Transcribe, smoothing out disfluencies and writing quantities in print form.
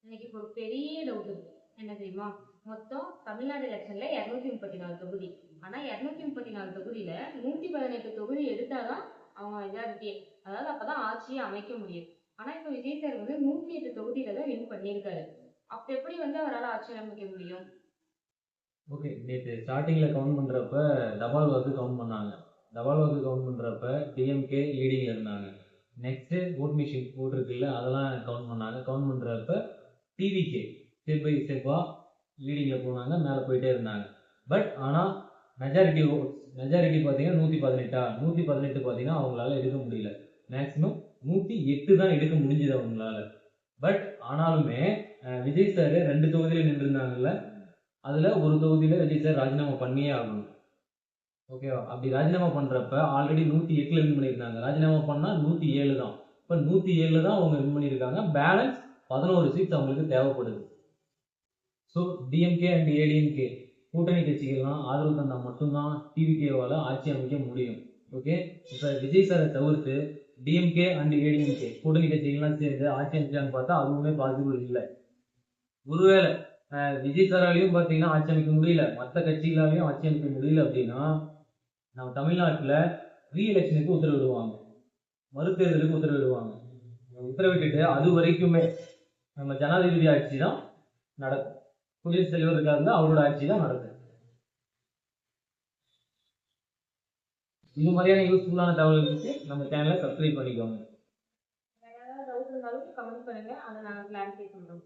இன்னைக்கு இப்போ ஒரு பெரிய டவுட் இருக்கு. என்ன தெரியுமா? மொத்தம் தமிழ்நாடு எலெக்ஷன்ல 234 தொகுதி. ஆனா 234 தொகுதியில 118 தொகுதி எடுத்தாதான் அவங்க மெஜாரிட்டி, அதாவது அப்பதான் ஆட்சியை அமைக்க முடியும். ஆனா இப்ப விஜய் சார் 108 தொகுதியில தான் வின் பண்ணியிருக்காரு. அப்ப எப்படி அவரால் ஆட்சி அமைக்க முடியும்? ஓகே, நேற்று ஸ்டார்டிங்கில் கவுண்ட் பண்ணுறப்ப தபால் வாக்கு கவுண்ட் பண்ணாங்க. தபால் வாக்கு கவுண்ட் பண்ணுறப்ப டிஎம்கே லீடிங்கில் இருந்தாங்க. நெக்ஸ்ட்டு ஓட் மிஷின் ஓட் இருக்குல்ல, அதெல்லாம் கவுண்ட் பண்ணாங்க. கவுண்ட் பண்ணுறப்ப டிவிகே ஸ்டெப் பை ஸ்டெப்பாக லீடிங்கில் போனாங்க, மேலே போயிட்டே இருந்தாங்க. பட் ஆனால் மெஜாரிட்டி பார்த்தீங்கன்னா 118 பார்த்தீங்கன்னா அவங்களால எடுக்க முடியல. மேக்ஸிமம் 108 தான் எடுக்க முடிஞ்சது அவங்களால. பட் ஆனாலுமே விஜய் சார் 2 தொகுதியில் நின்றுருந்தாங்கல்ல, அதில் ஒரு தொகுதியில் விஜய் சார் ராஜினாமா பண்ணியே ஆகணும். ஓகேவா? அப்படி ராஜினாமா பண்ணுறப்ப ஆல்ரெடி 108 வின் பண்ணியிருந்தாங்க. ராஜினாமா பண்ணால் 107 தான். இப்போ 107 தான் அவங்க வின் பண்ணியிருக்காங்க. பேலன்ஸ் 11 சீட்ஸ் அவங்களுக்கு தேவைப்படுது. ஸோ டிஎம்கே அண்ட் ஏடிஎம்கே கூட்டணி கட்சிகள்லாம் ஆதரவு தந்தால் மட்டும்தான் டிவிகேவால் ஆட்சி அமைக்க முடியும். ஓகே, இப்போ விஜய் சாரை தவிர்த்து டிஎம்கே அண்ட் ஏடிஎம்கே கூட்டணி கட்சிகள்லாம் சேர்ந்து ஆட்சி அமைச்சான்னு பார்த்தா அதுவுமே பாசிபிள் இல்லை. ஒருவேளை விஜய் சாராலையும் பார்த்தீங்கன்னா ஆட்சி அமைக்க முடியல, மற்ற கட்சிகளாலையும் ஆட்சி அமைக்க முடியல அப்படின்னா நம்ம தமிழ்நாட்டில் ரீஎலெக்ஷனுக்கு உத்தரவிடுவாங்க, மறுதேர்தலுக்கு உத்தரவிடுவாங்க. உத்தரவிட்டுட்டு அது வரைக்குமே நம்ம ஜனாதிபதி ஆட்சி தான் நடக்கும். குடியரசுத் தலைவர் இருக்காருங்க, அவரோட ஆட்சி தான் நடக்கும். இது மாதிரியான யூஸ்ஃபுல்லான தகவல்களுக்கு நம்ம சேனலை சப்ஸ்கிரைப் பண்ணிக்கோங்க. வேற ஏதாவது டவுட் இருந்தாலும் கமெண்ட் பண்ணுங்க, அதை நாங்கள் கிளாரிஃபை பண்ணுறோம்.